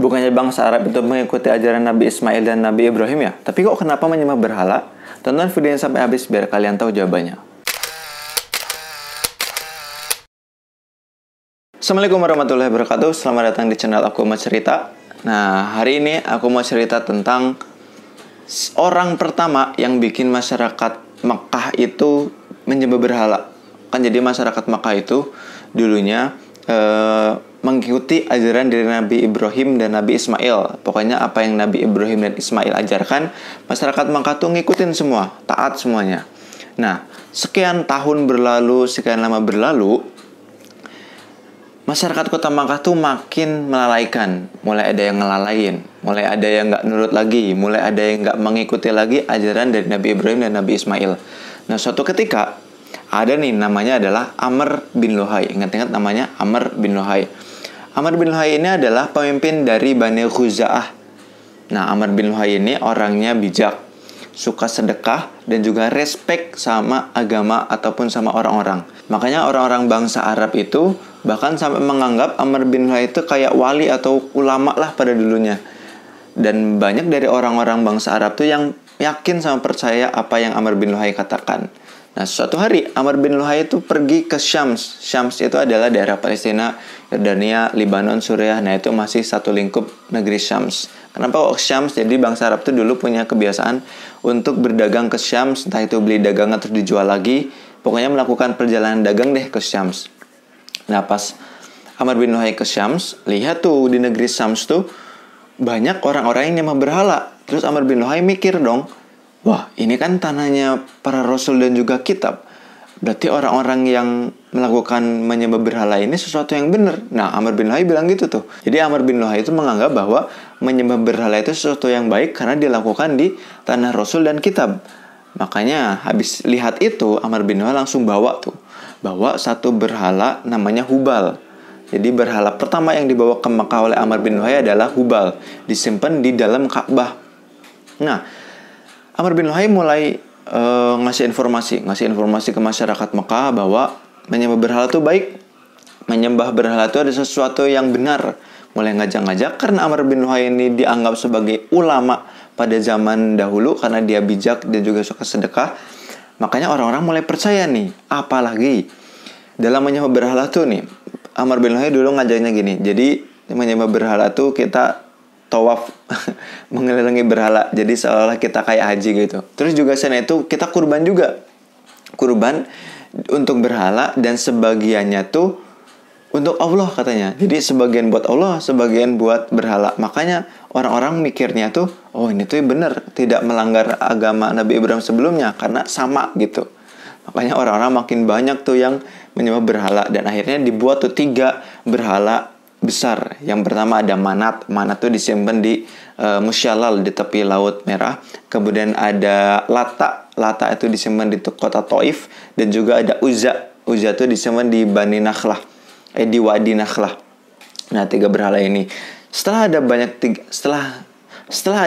Bukannya bangsa Arab itu mengikuti ajaran Nabi Ismail dan Nabi Ibrahim ya? Tapi kok kenapa menyembah berhala? Tonton videonya sampai habis biar kalian tahu jawabannya. Assalamualaikum warahmatullahi wabarakatuh. Selamat datang di channel Aku Mau Cerita. Nah, hari ini aku mau cerita tentang orang pertama yang bikin masyarakat Mekah itu menyembah berhala. Kan jadi masyarakat Mekah itu dulunya mengikuti ajaran dari Nabi Ibrahim dan Nabi Ismail. Pokoknya apa yang Nabi Ibrahim dan Ismail ajarkan, masyarakat Mekah tuh ngikutin semua, taat semuanya. Nah, sekian tahun berlalu, sekian lama berlalu, masyarakat kota Makkah tuh makin melalaikan. Mulai ada yang ngelalain, mulai ada yang nggak nurut lagi, mulai ada yang nggak mengikuti lagi ajaran dari Nabi Ibrahim dan Nabi Ismail. Nah, suatu ketika ada nih namanya adalah Amr bin Luhai. Ingat-ingat namanya Amr bin Luhai. Amr bin Luhai ini adalah pemimpin dari Bani Khuza'ah. Nah, Amr bin Luhai ini orangnya bijak, suka sedekah, dan juga respect sama agama ataupun sama orang-orang. Makanya orang-orang bangsa Arab itu bahkan sampai menganggap Amr bin Luhai itu kayak wali atau ulama lah pada dulunya. Dan banyak dari orang-orang bangsa Arab tuh yang yakin sama percaya apa yang Amr bin Luhai katakan. Nah, suatu hari Amr bin Luhai itu pergi ke Syams. Syams itu adalah daerah Palestina, Yordania, Libanon, Suriah. Nah, itu masih satu lingkup negeri Syams. Kenapa kok Syams? Jadi bangsa Arab itu dulu punya kebiasaan untuk berdagang ke Syams. Entah itu beli dagangan terus dijual lagi. Pokoknya melakukan perjalanan dagang deh ke Syams. Nah, pas Amr bin Luhai ke Syams, lihat tuh di negeri Syams tuh banyak orang-orang yang nyembah berhala. Terus Amr bin Luhai mikir dong, wah, ini kan tanahnya para rasul dan juga kitab. Berarti orang-orang yang melakukan menyembah berhala ini sesuatu yang benar. Nah, Amr bin Luhai bilang gitu tuh. Jadi Amr bin Luhai itu menganggap bahwa menyembah berhala itu sesuatu yang baik karena dilakukan di tanah rasul dan kitab. Makanya habis lihat itu, Amr bin Luhai langsung bawa satu berhala namanya Hubal. Jadi berhala pertama yang dibawa ke Mekah oleh Amr bin Luhai adalah Hubal, disimpan di dalam Ka'bah. Nah, Amr bin Luhai mulai ngasih informasi ke masyarakat Mekah bahwa menyembah berhala itu baik. Menyembah berhala itu ada sesuatu yang benar. Mulai ngajak-ngajak karena Amr bin Luhai ini dianggap sebagai ulama pada zaman dahulu karena dia bijak dan juga suka sedekah. Makanya orang-orang mulai percaya nih. Apalagi dalam menyembah berhala tuh nih, Amr bin Luhai dulu ngajarnya gini. Jadi menyembah berhala tuh kita tawaf mengelilingi berhala. Jadi seolah-olah kita kayak haji gitu. Terus juga selain itu kita kurban juga. Kurban untuk berhala dan sebagiannya tuh untuk Allah katanya. Jadi sebagian buat Allah, sebagian buat berhala. Makanya orang-orang mikirnya tuh, oh ini tuh bener, tidak melanggar agama Nabi Ibrahim sebelumnya karena sama gitu. Makanya orang-orang makin banyak tuh yang menyembah berhala. Dan akhirnya dibuat tuh 3 berhala besar. Yang pertama ada Manat. Manat tuh disimpan di Musyalal di tepi Laut Merah. Kemudian ada Lata. Lata itu disimpan di kota Taif. Dan juga ada Uzza. Uzza tuh disimpan di Bani Nakhlah. Di Wadi Nakhlah. Nah, 3 berhala ini. Setelah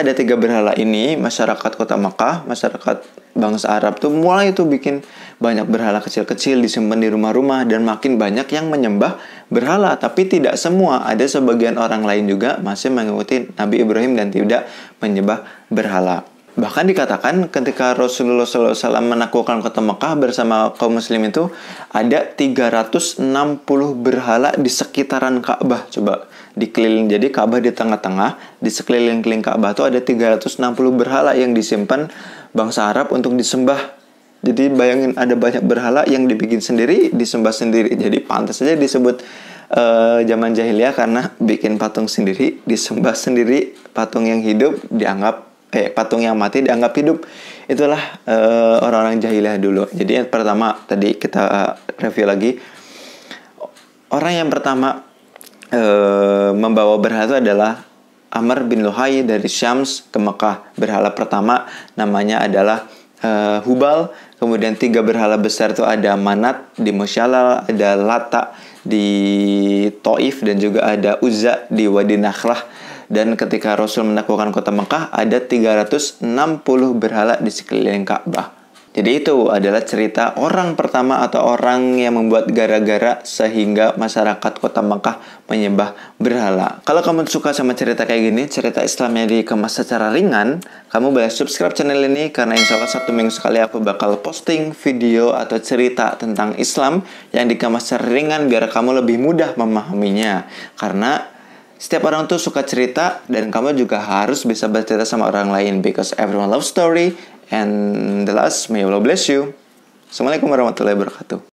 ada 3 berhala ini, masyarakat kota Makkah, masyarakat bangsa Arab tuh mulai tuh bikin banyak berhala kecil-kecil disimpan di rumah-rumah dan makin banyak yang menyembah berhala. Tapi tidak semua, ada sebagian orang lain juga masih mengikuti Nabi Ibrahim dan tidak menyembah berhala. Bahkan dikatakan ketika Rasulullah SAW menaklukkan kota Mekah bersama kaum muslim itu ada 360 berhala di sekitaran Ka'bah. Coba dikeliling, jadi Ka'bah di tengah-tengah, di sekeliling-keliling Ka'bah itu ada 360 berhala yang disimpan bangsa Arab untuk disembah. Jadi bayangin ada banyak berhala yang dibikin sendiri, disembah sendiri. Jadi pantas saja disebut zaman jahiliyah karena bikin patung sendiri, disembah sendiri, patung yang hidup dianggap patung yang mati dianggap hidup. Itulah orang-orang jahiliyah dulu. Jadi yang pertama tadi kita review lagi. Orang yang pertama membawa berhala itu adalah Amr bin Luhai dari Syams ke Mekah. Berhala pertama namanya adalah Hubal. Kemudian 3 berhala besar itu ada Manat di Musyalal, ada Lata di Taif, dan juga ada Uzza di Wadi Nakhlah. Dan ketika Rasul menaklukkan kota Mekah, ada 360 berhala di sekeliling Ka'bah. Jadi itu adalah cerita orang pertama atau orang yang membuat gara-gara sehingga masyarakat kota Mekah menyembah berhala. Kalau kamu suka sama cerita kayak gini, cerita Islamnya dikemas secara ringan, kamu boleh subscribe channel ini karena insya Allah 1 minggu sekali aku bakal posting video atau cerita tentang Islam yang dikemas secara ringan biar kamu lebih mudah memahaminya. Karena setiap orang tuh suka cerita dan kamu juga harus bisa bercerita sama orang lain because everyone loves story. And the last, may Allah bless you. Assalamualaikum warahmatullahi wabarakatuh.